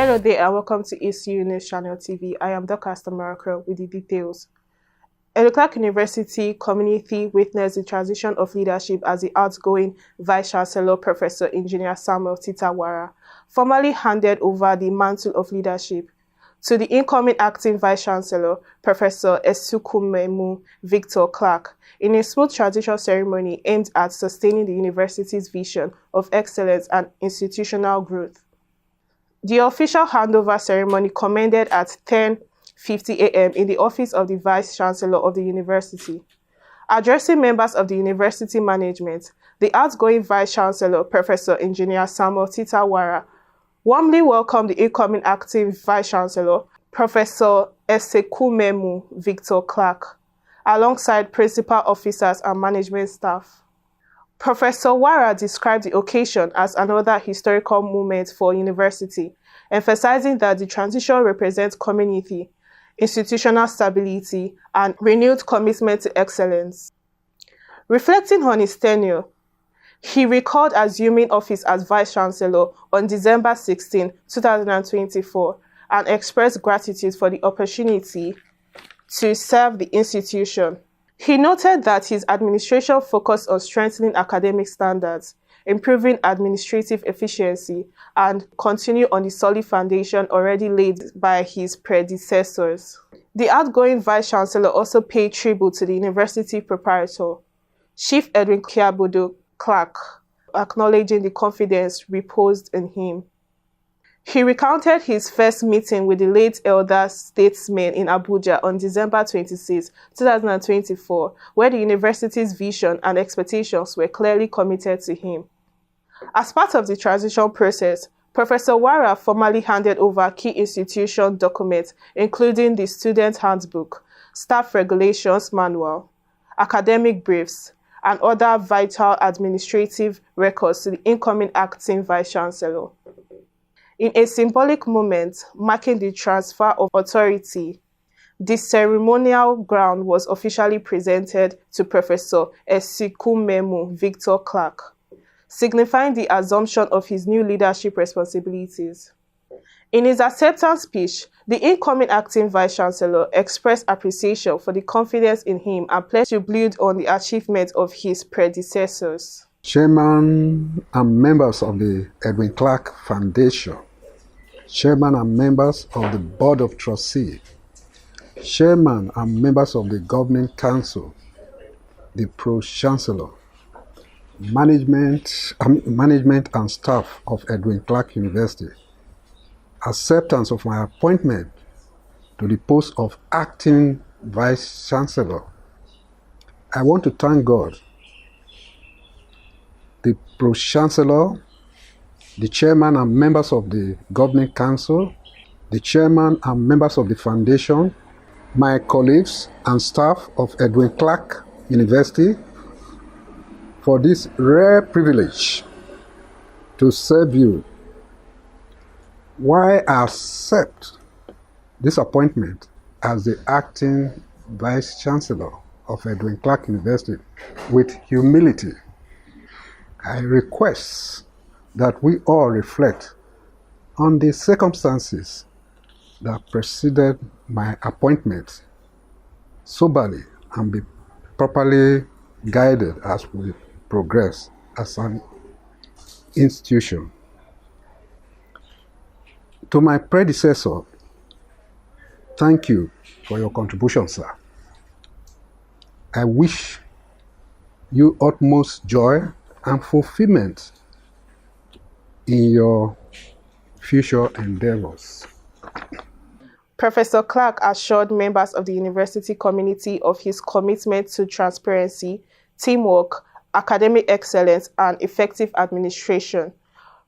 Hello there and welcome to ECU News Channel TV. I am Dr. Chancellor with the details. Clark University community witnessed the transition of leadership as the outgoing Vice Chancellor, Professor Engineer Samuel Titawara, formally handed over the mantle of leadership to the incoming acting Vice Chancellor, Professor Esekumemu Victor Clark, in a smooth transition ceremony aimed at sustaining the university's vision of excellence and institutional growth. The official handover ceremony commenced at 10:50 a.m. in the office of the Vice Chancellor of the university. Addressing members of the university management, the outgoing Vice Chancellor, Professor Engineer Samuel Titawara, warmly welcomed the incoming acting Vice Chancellor, Professor Esekumemu Victor Clark, alongside principal officers and management staff. Professor Wara described the occasion as another historical moment for university, emphasizing that the transition represents community, institutional stability, and renewed commitment to excellence. Reflecting on his tenure, he recalled assuming office as Vice Chancellor on December 16, 2024, and expressed gratitude for the opportunity to serve the institution. He noted that his administration focused on strengthening academic standards, improving administrative efficiency, and continue on the solid foundation already laid by his predecessors. The outgoing Vice Chancellor also paid tribute to the university proprietor, Chief Edwin Clark, acknowledging the confidence reposed in him. He recounted his first meeting with the late elder statesman in Abuja on December 26, 2024, where the university's vision and expectations were clearly committed to him. As part of the transition process, Professor Wara formally handed over key institution documents, including the Student Handbook, Staff Regulations Manual, academic briefs, and other vital administrative records to the incoming acting Vice Chancellor. In a symbolic moment marking the transfer of authority, the ceremonial ground was officially presented to Professor Esekumemu Victor Clark, signifying the assumption of his new leadership responsibilities. In his acceptance speech, the incoming acting Vice Chancellor expressed appreciation for the confidence in him and pledged to build on the achievements of his predecessors. Chairman and members of the Edwin Clark Foundation, Chairman and members of the Board of Trustees, Chairman and members of the Governing Council, the Pro-Chancellor, management and staff of Edwin Clark University, acceptance of my appointment to the post of acting Vice Chancellor. I want to thank God, the Pro-Chancellor, the Chairman and members of the Governing Council, the Chairman and members of the Foundation, my colleagues and staff of Edwin Clark University, for this rare privilege to serve you. Why I accept this appointment as the acting Vice Chancellor of Edwin Clark University with humility, I request that we all reflect on the circumstances that preceded my appointment soberly and be properly guided as we progress as an institution. To my predecessor, thank you for your contribution, sir. I wish you utmost joy and fulfillment in your future endeavors. Professor Clark assured members of the university community of his commitment to transparency, teamwork, academic excellence, and effective administration,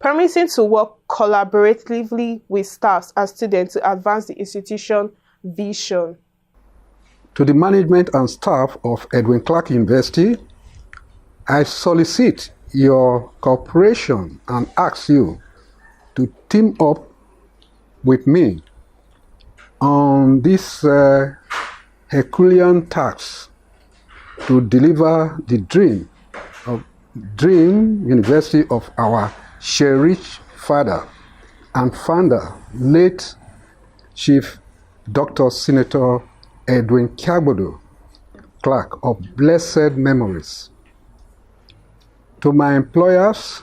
promising to work collaboratively with staffs and students to advance the institution's vision. To the management and staff of Edwin Clark University, I solicit your cooperation and ask you to team up with me on this Herculean task to deliver the dream university of our cherished father and founder, late Chief Dr. Senator Edwin Clark of blessed memories. To my employers,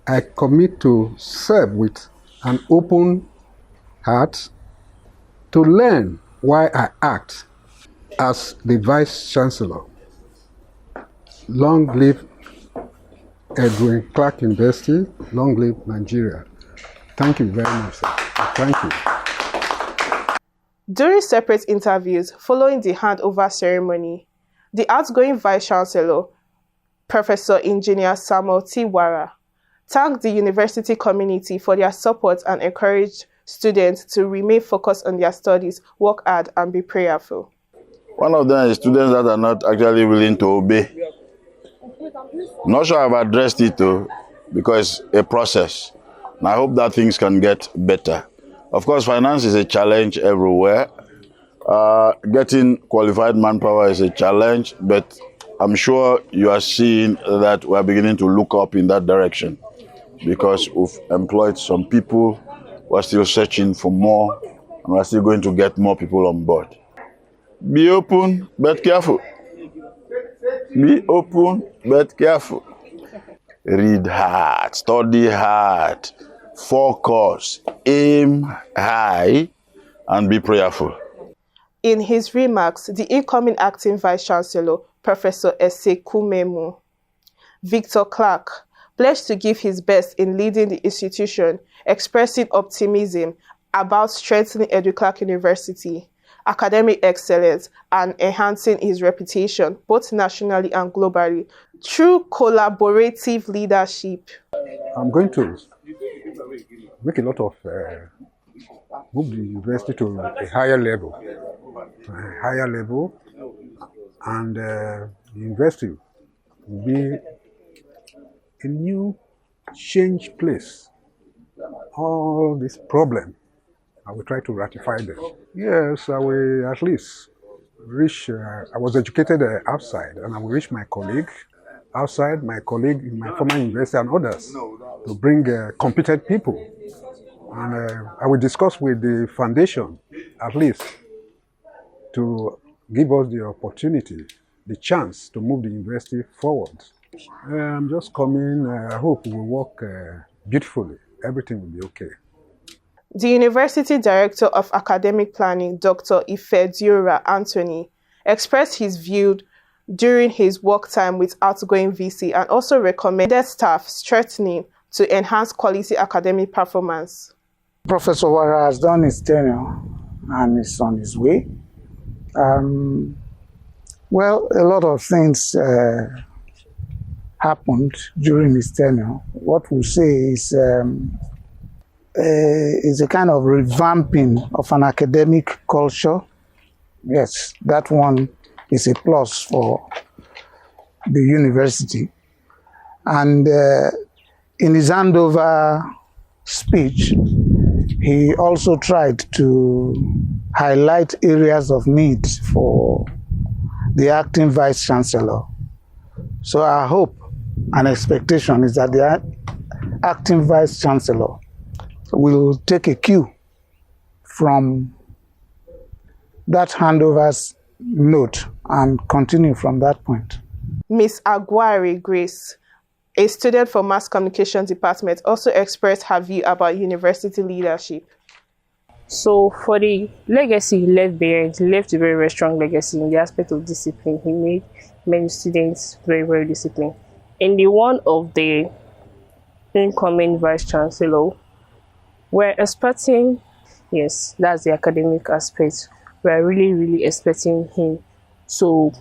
I commit to serve with an open heart, to learn why I act as the Vice Chancellor. Long live Edwin Clark University, long live Nigeria. Thank you very much, sir. Thank you. During separate interviews following the handover ceremony, the outgoing Vice Chancellor, Professor Engineer Samuel T. Wara, thanked the university community for their support and encouraged students to remain focused on their studies, work hard, and be prayerful. One of them is students that are not actually willing to obey. Not sure I've addressed it though, because it's a process. And I hope that things can get better. Of course, finance is a challenge everywhere. Getting qualified manpower is a challenge, but I'm sure you are seeing that we're beginning to look up in that direction, because we've employed some people. We're still searching for more, and we're still going to get more people on board. Be open, but careful. Be open, but careful. Read hard, study hard, focus, aim high, and be prayerful. In his remarks, the incoming acting Vice Chancellor, Professor Esekumemu, Victor Clark, pledged to give his best in leading the institution, expressing optimism about strengthening Edwin Clark University, academic excellence, and enhancing his reputation, both nationally and globally, through collaborative leadership. I'm going to make a lot of, move the university to a higher level, and the university will be a new change place. All this problem, I will try to ratify them. Yes, I will at least reach, I was educated outside, and I will reach my colleague outside, my colleague in my former university and others, to bring competent people. And I will discuss with the foundation, at least, to give us the opportunity, the chance to move the university forward. I'm just coming, I hope we will work beautifully. Everything will be okay. The University Director of Academic Planning, Dr. Ifediora Anthony, expressed his view during his work time with outgoing VC and also recommended staff strengthening to enhance quality academic performance. Professor Wara has done his tenure and is on his way. Well, a lot of things happened during his tenure. What we say is a kind of revamping of an academic culture. Yes, that one is a plus for the university. And in his handover speech, he also tried to highlight areas of need for the acting Vice Chancellor. So our hope and expectation is that the acting Vice Chancellor will take a cue from that handover's note and continue from that point. Ms. Aguari Grace, a student from Mass Communication Department, also expressed her view about university leadership. So for the legacy he left behind, he left a very, very strong legacy in the aspect of discipline. He made many students very, very disciplined. In the one of the incoming Vice Chancellor, we're expecting, yes, that's the academic aspect. We're really, really expecting him. So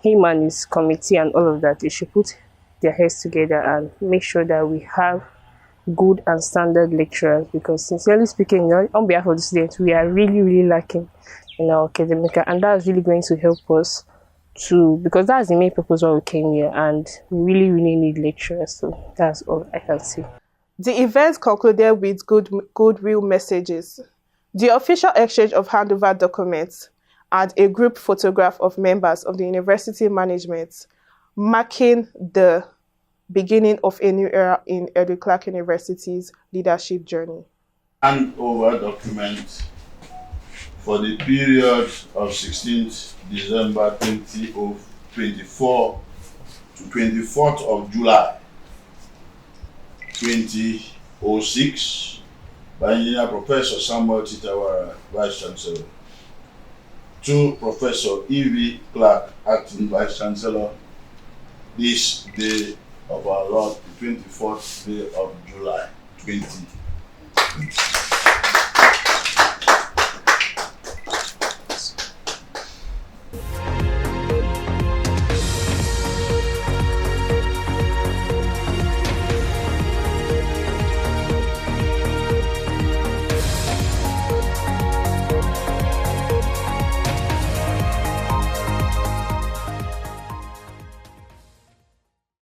him and his committee and all of that, they should put their heads together and make sure that we have good and standard lecturers, because sincerely speaking, on behalf of the students, we are really, really lacking in our academic, and that's really going to help us to, because that's the main purpose why we came here, and we really, really need lecturers. So that's all I can say. The event concluded with goodwill messages, the official exchange of handover documents, and a group photograph of members of the university management, marking the beginning of a new era in Edwin Clark University's leadership journey. handover document for the period of 16th December 2024 to 24th of July 2006 by Engineer Professor Samuel Titawara, Vice Chancellor, to Professor E.V. Clark, Acting Vice Chancellor, this day of our Lord, the 24th day of July 2020.